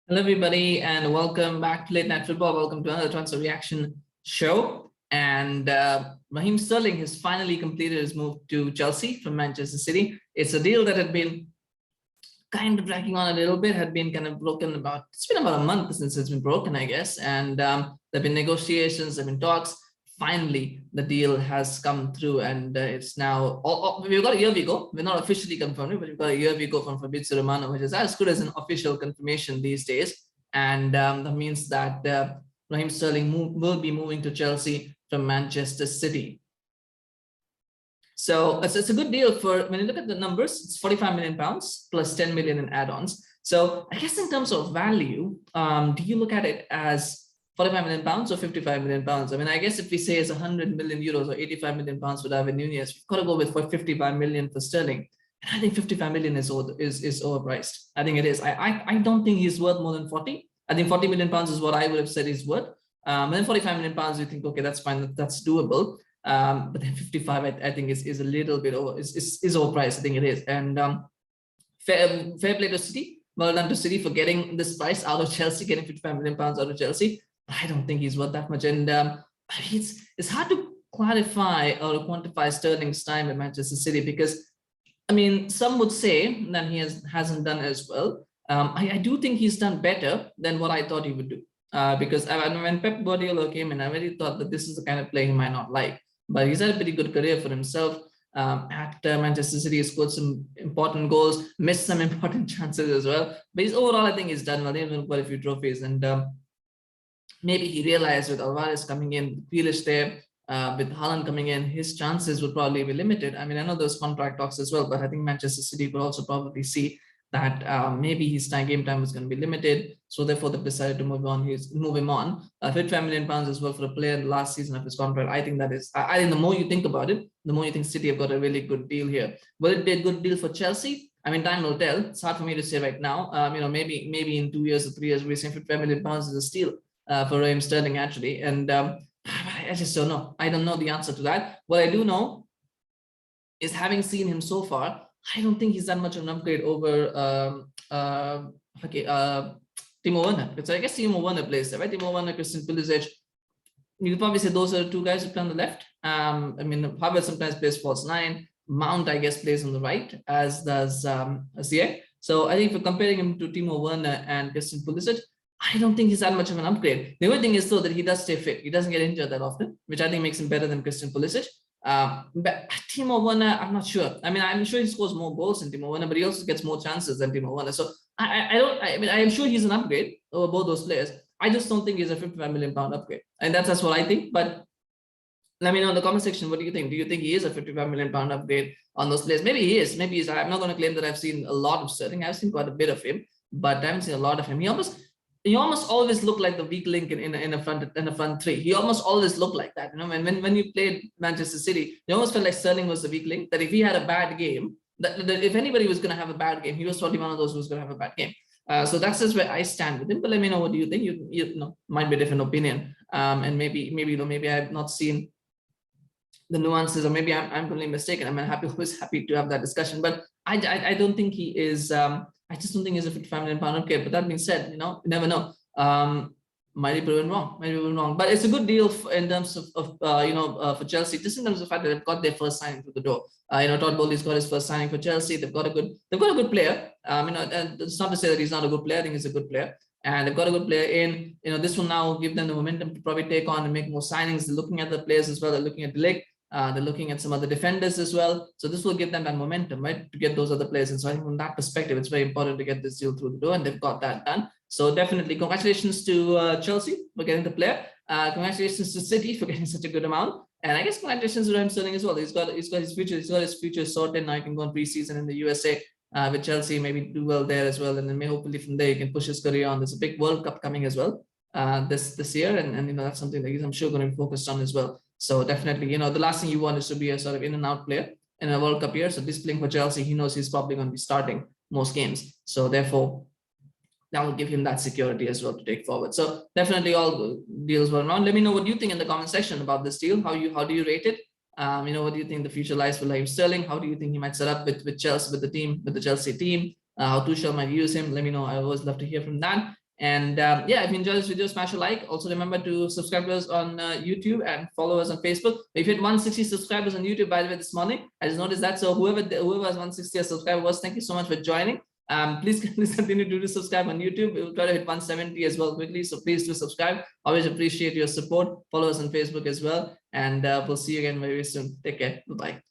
Hello, everybody, and welcome back to Late Night Football. Welcome to another transfer reaction show. And Raheem Sterling has finally completed his move to Chelsea from Manchester City. It's a deal that had been kind of dragging on a little bit, had been kind of broken it's been about a month since it's been broken, I guess. And there have been negotiations, there have been talks. Finally, the deal has come through, and it's now, we've got a year ago. We're not officially confirmed, but we've got a year ago from Fabrizio, which is as good as an official confirmation these days. And that means that Raheem Sterling will be moving to Chelsea from Manchester City. So it's a good deal for, when you look at the numbers, it's £45 million plus 10 million in add-ons. So I guess in terms of value, do you look at it as £45 million or £55 million? I mean, I guess if we say it's 100 million euros or 85 million pounds for David Nunez, we've got to go with 55 million for Sterling. And I think 55 million is overpriced. I think it is. I don't think he's worth more than 40. I think 40 million pounds is what I would have said he's worth. And then 45 million pounds, you think, okay, that's fine, that's doable. But then 55, I think is a little bit over, is overpriced. I think it is. And fair play to City. Well done to City for getting this price out of Chelsea, getting 55 million pounds out of Chelsea. I don't think he's worth that much. And it's hard to clarify or quantify Sterling's time at Manchester City, because, I mean, some would say that he hasn't done as well. I do think he's done better than what I thought he would do. Because when Pep Guardiola came in, I really thought that this is the kind of player he might not like. But he's had a pretty good career for himself. At Manchester City, he scored some important goals, missed some important chances as well. But overall, I think he's done well. He's won quite a few trophies. And maybe he realized with Alvarez coming in, Grealish there, with Haaland coming in, his chances would probably be limited. I mean, I know there's contract talks as well, but I think Manchester City could also probably see that maybe his game time was going to be limited. So therefore, they decided to move him on. 55 million pounds as well for a player in the last season of his contract. I think that is, I think the more you think about it, the more you think City have got a really good deal here. Will it be a good deal for Chelsea? I mean, time will tell. It's hard for me to say right now. Maybe in 2 years or 3 years, we're saying 55 million pounds is a steal for Raheem Sterling, actually. And I just don't know. I don't know the answer to that. What I do know is, having seen him so far, I don't think he's that much of an upgrade over Timo Werner. Because I guess Timo Werner plays there, right? Timo Werner, Christian Pulisic. You could probably say those are two guys who play on the left. I mean, Havertz sometimes plays false nine. Mount, I guess, plays on the right, as does Ziyech. So I think if we're comparing him to Timo Werner and Christian Pulisic, I don't think he's that much of an upgrade. The only thing is, though, that he does stay fit. He doesn't get injured that often, which I think makes him better than Christian Pulisic. But Timo Werner, I'm not sure. I mean, I'm sure he scores more goals than Timo Werner, but he also gets more chances than Timo Werner. So I am sure he's an upgrade over both those players. I just don't think he's a 55 million pound upgrade. And that's what I think. But let me know in the comment section, what do you think? Do you think he is a 55 million pound upgrade on those players? Maybe he is. Maybe he's. I'm not going to claim that I've seen a lot of Sterling. I've seen quite a bit of him, but I haven't seen a lot of him. He almost always looked like the weak link in a front three. He almost always looked like that. You know, when you played Manchester City, you almost felt like Sterling was the weak link. That if he had a bad game, that if anybody was going to have a bad game, he was probably one of those who was going to have a bad game. So that's just where I stand with him. But let me know, what do you think? You know, might be a different opinion, and maybe I have not seen the nuances, or maybe I'm completely mistaken. I'm always happy to have that discussion. But I don't think he is. I just don't think he's a 55 million pound upgrade. But that being said, you know, you never know. Might be proven wrong. But it's a good deal in terms of for Chelsea, just in terms of the fact that they've got their first signing through the door. Todd Boehly's got his first signing for Chelsea. They've got a good player. And it's not to say that he's not a good player. I think he's a good player. And they've got a good player in. This will now give them the momentum to probably take on and make more signings. They're looking at the players as well. They're looking at the league. They're looking at some other defenders as well. So this will give them that momentum, right, to get those other players. And so I think from that perspective, it's very important to get this deal through the door, and they've got that done. So definitely congratulations to Chelsea for getting the player. Congratulations to City for getting such a good amount. And I guess congratulations to Raheem Sterling as well. He's got his future sorted. Now he can go on pre-season in the USA with Chelsea, maybe do well there as well. And then hopefully from there he can push his career on. There's a big World Cup coming as well this year. And that's something that he's, I'm sure, going to be focused on as well. So definitely, the last thing you want is to be a sort of in and out player in a World Cup year. So this playing for Chelsea, he knows he's probably going to be starting most games. So therefore, that will give him that security as well to take forward. So definitely all deals were around. Let me know what you think in the comment section about this deal. How do you rate it? What do you think the future lies for Raheem Sterling? How do you think he might set up with Chelsea, with the Chelsea team? How Tuchel might use him? Let me know. I always love to hear from that. And yeah, if you enjoyed this video, smash a like. Also remember to subscribe to us on YouTube and follow us on Facebook. We've hit 160 subscribers on YouTube, by the way, this morning. I just noticed that. So whoever has 160 subscribers, thank you so much for joining. Please continue to subscribe on YouTube. We'll try to hit 170 as well quickly. So please do subscribe. Always appreciate your support. Follow us on Facebook as well. And we'll see you again very soon. Take care. Bye-bye.